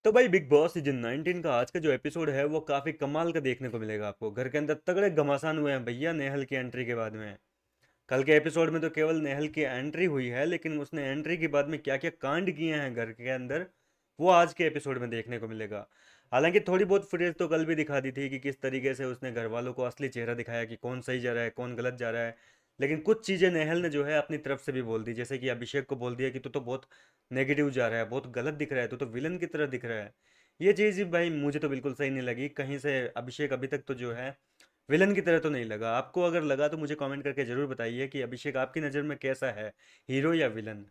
तो भाई big boss season 19 का आज का जो एपिसोड है वो काफी कमाल का देखने को मिलेगा आपको। घर के अंदर तगड़े घमासान हुए हैं भैया नेहल की एंट्री के बाद में। कल के एपिसोड में तो केवल नेहल की एंट्री हुई है, लेकिन उसने एंट्री के बाद में क्या क्या कांड किए हैं घर के अंदर, वो आज के एपिसोड में देखने को मिलेगा। हालांकि थोड़ी बहुत फुटेज तो कल भी दिखा दी थी कि किस तरीके से उसने घर वालों को असली चेहरा दिखाया कि कौन सही जा रहा है कौन गलत जा रहा है। लेकिन कुछ चीज़ें नेहल ने जो है अपनी तरफ से भी बोल दी, जैसे कि अभिषेक को बोल दिया कि तू तो बहुत नेगेटिव जा रहा है, बहुत गलत दिख रहा है, तू तो विलन की तरह दिख रहा है। ये चीज़ भाई मुझे तो बिल्कुल सही नहीं लगी कहीं से। अभिषेक अभी तक तो जो है विलन की तरह तो नहीं लगा। आपको अगर लगा तो मुझे कमेंट करके जरूर बताइए कि अभिषेक आपकी नज़र में कैसा है, हीरो या विलन।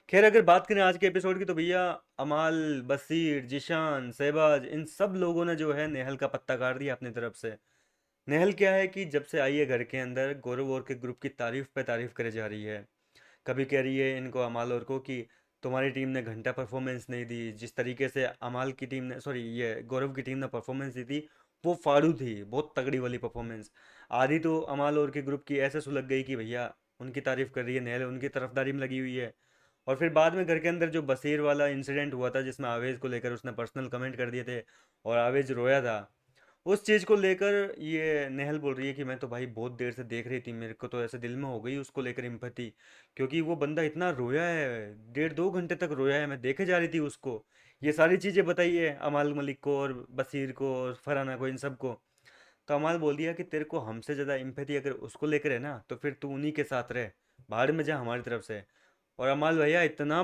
खैर अगर बात करें आज के एपिसोड की तो भैया अमाल, बसीर, जिशान, शहबाज, इन सब लोगों ने जो है नेहल का पत्ता काट दिया अपनी तरफ से। नेहल क्या है कि जब से आई है घर के अंदर गौरव और के ग्रुप की तारीफ पे तारीफ करे जा रही है। कभी कह रही है इनको अमाल और को कि तुम्हारी टीम ने घंटा परफॉर्मेंस नहीं दी, जिस तरीके से अमाल की टीम ने, सॉरी ये गौरव की टीम ने परफॉर्मेंस दी थी वो फाड़ू थी, बहुत तगड़ी वाली परफॉर्मेंस। आधी तो अमाल और के ग्रुप की ऐसे सुलग गई कि भैया उनकी तारीफ कर रही है नेहल, उनकी तरफदारी में लगी हुई है। और फिर बाद में घर के अंदर जो बसीर वाला इंसिडेंट हुआ था जिसमें आवेज को लेकर उसने पर्सनल कमेंट कर दिए थे और आवेज रोया था, उस चीज़ को लेकर ये नेहल बोल रही है कि मैं तो भाई बहुत देर से देख रही थी, मेरे को तो ऐसे दिल में हो गई उसको लेकर एम्पैथी, क्योंकि वो बंदा इतना रोया है, 1.5-2 घंटे तक रोया है, मैं देखे जा रही थी उसको। ये सारी चीज़ें बताइए अमाल मलिक को और बसीर को और फरहाना को, इन सब को। तो अमाल बोल दिया कि तेरे को हमसे ज़्यादा एम्पैथी अगर उसको लेकर है ना तो फिर तू उन्हीं के साथ रहे, भाड़ में जा हमारी तरफ से। और अमाल भैया इतना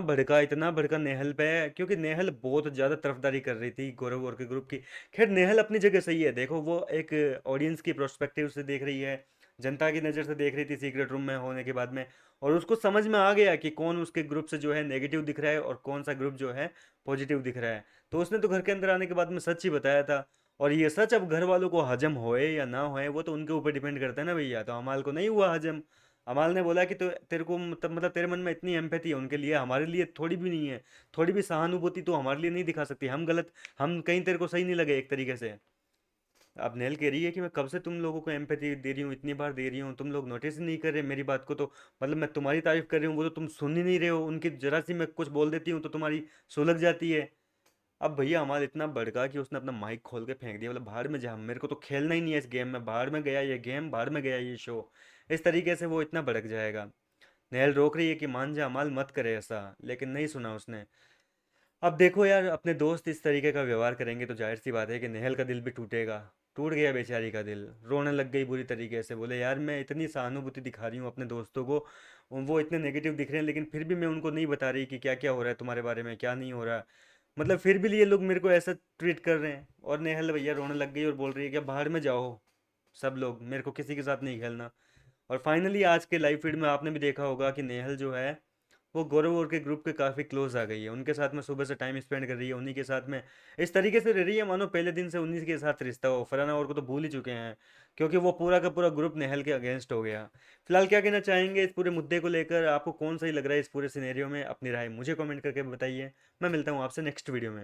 भड़का नेहल पे, क्योंकि नेहल बहुत ज़्यादा तरफदारी कर रही थी गौरव और के ग्रुप की। खैर नेहल अपनी जगह सही है, देखो वो एक ऑडियंस की प्रोस्पेक्टिव से देख रही है, जनता की नज़र से देख रही थी सीक्रेट रूम में होने के बाद में। और उसको समझ में आ गया कि कौन उसके ग्रुप से जो है नेगेटिव दिख रहा है और कौन सा ग्रुप जो है पॉजिटिव दिख रहा है। तो उसने तो घर के अंदर आने के बाद में सच ही बताया था। और ये सच अब घर वालों को हजम होए या ना होए वो तो उनके ऊपर डिपेंड करता है ना भैया। तो अमाल को नहीं हुआ हजम। अमाल ने बोला कि तो तेरे को मतलब तेरे मन में इतनी एम्पैथी है उनके लिए, हमारे लिए थोड़ी भी नहीं है। थोड़ी भी सहानुभूति तो हमारे लिए नहीं दिखा सकती, हम गलत, हम कहीं तेरे को सही नहीं लगे एक तरीके से। अब नेल कह रही है कि मैं कब से तुम लोगों को एम्पैथी दे रही हूँ, इतनी बार दे रही हूँ, तुम लोग नोटिस ही नहीं कर रहे मेरी बात को। तो मतलब मैं तुम्हारी तारीफ कर रही हूँ वो तो तुम सुन ही नहीं रहे हो, उनकी जरा सी मैं कुछ बोल देती हूँ तो तुम्हारी सुलग जाती है। अब भैया हमारा इतना भड़का कि उसने अपना माइक खोल के फेंक दिया, बोला भाड़ में जा, मेरे को तो खेलना ही नहीं है इस गेम में, भाड़ में गया ये गेम, भाड़ में गया ये शो। इस तरीके से वो इतना भड़क जाएगा। नेहल रोक रही है कि मान जा अमाल, मत करे ऐसा, लेकिन नहीं सुना उसने। अब देखो यार, अपने दोस्त इस तरीके का व्यवहार करेंगे तो जाहिर सी बात है कि नेहल का दिल भी टूटेगा। टूट गया बेचारी का दिल, रोने लग गई बुरी तरीके से। बोले यार मैं इतनी सहानुभूति दिखा रही हूँ अपने दोस्तों को, वो इतने नेगेटिव दिख रहे हैं लेकिन फिर भी मैं उनको नहीं बता रही कि क्या क्या हो रहा है तुम्हारे बारे में, क्या नहीं हो रहा। मतलब फिर भी ये लोग मेरे को ऐसा ट्रीट कर रहे हैं। और नेहल भैया रोने लग गई और बोल रही है कि बाहर में जाओ सब लोग, मेरे को किसी के साथ नहीं खेलना। और फाइनली आज के लाइव फीड में आपने भी देखा होगा कि नेहल जो है वो गौरव और के ग्रुप के काफ़ी क्लोज आ गई है, उनके साथ में सुबह से टाइम स्पेंड कर रही है, उन्हीं के साथ में इस तरीके से रह रही है मानो पहले दिन से उन्हीं के साथ रिश्ता हो। फरहाना और को तो भूल ही चुके हैं, क्योंकि वो पूरा का पूरा ग्रुप नेहल के अगेंस्ट हो गया। फिलहाल क्या कहना चाहेंगे इस पूरे मुद्दे को लेकर, आपको कौन सही लग रहा है इस पूरे सिनेरियो में, अपनी राय मुझे कमेंट करके बताइए। मैं मिलता हूँ आपसे नेक्स्ट वीडियो में।